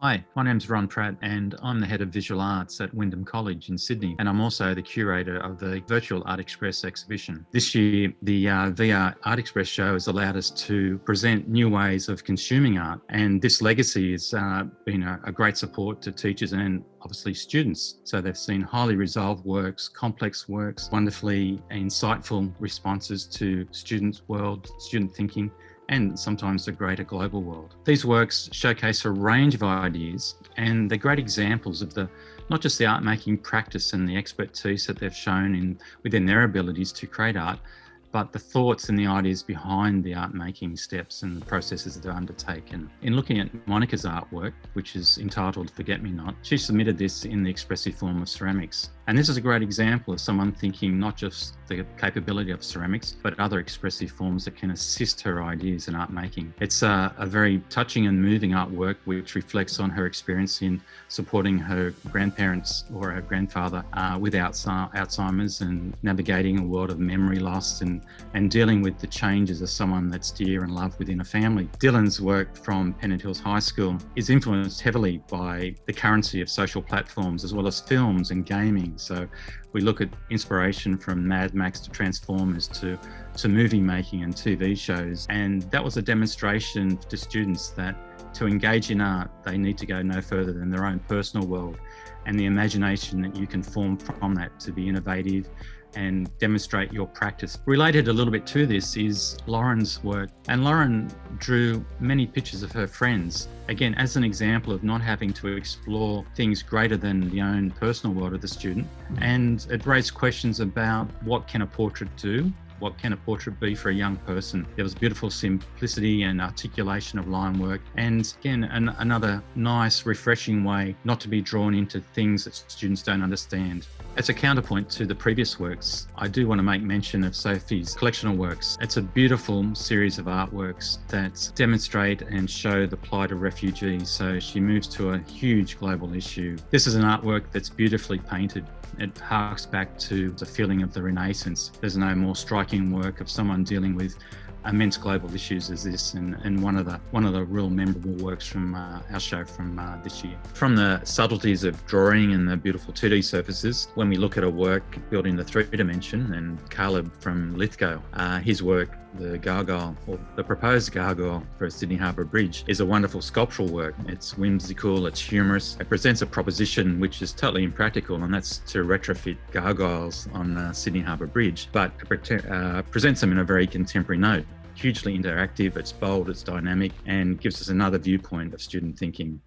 Hi, my name's Ron Pratt and I'm the Head of Visual Arts at Wyndham College in Sydney, and I'm also the curator of the Virtual ARTEXPRESS exhibition. This year, the VR ARTEXPRESS show has allowed us to present new ways of consuming art, and this legacy has been a great support to teachers and obviously students. So they've seen highly resolved works, complex works, wonderfully insightful responses to students' world, student thinking, and sometimes the greater global world. These works showcase a range of ideas, and they're great examples of not just the art making practice and the expertise that they've shown within their abilities to create art, but the thoughts and the ideas behind the art making steps and the processes that they've undertaken. In looking at Monica's artwork, which is entitled Forget Me Not, she submitted this in the expressive form of ceramics. And this is a great example of someone thinking not just the capability of ceramics, but other expressive forms that can assist her ideas in art making. It's a very touching and moving artwork which reflects on her experience in supporting her grandparents or her grandfather with Alzheimer's and navigating a world of memory loss and dealing with the changes of someone that's dear and loved within a family. Dylan's work from Pennant Hills High School is influenced heavily by the currency of social platforms as well as films and gaming. So we look at inspiration from Mad Max to Transformers to movie making and TV shows. And that was a demonstration to students that to engage in art, they need to go no further than their own personal world and the imagination that you can form from that to be innovative and demonstrate your practice. Related a little bit to this is Lauren's work, and Lauren drew many pictures of her friends, again as an example of not having to explore things greater than the own personal world of the student. And it raised questions about what can a portrait do? What can a portrait be for a young person? There was beautiful simplicity and articulation of line work, and again another nice refreshing way not to be drawn into things that students don't understand. As a counterpoint to the previous works, I do want to make mention of Sophie's collection of works. It's a beautiful series of artworks that demonstrate and show the plight of refugees. So she moves to a huge global issue. This is an artwork that's beautifully painted. It harks back to the feeling of the Renaissance. There's no more striking work of someone dealing with immense global issues as this, and one of the real memorable works from our show from this year. From the subtleties of drawing and the beautiful 2D surfaces, when we look at a work built in the 3 dimension, and Caleb from Lithgow, his work, the Gargoyle, or the proposed Gargoyle for Sydney Harbour Bridge, is a wonderful sculptural work. It's whimsical, it's humorous, it presents a proposition which is totally impractical, and that's to retrofit gargoyles on Sydney Harbour Bridge, but presents them in a very contemporary note. Hugely interactive, it's bold, it's dynamic, and gives us another viewpoint of student thinking.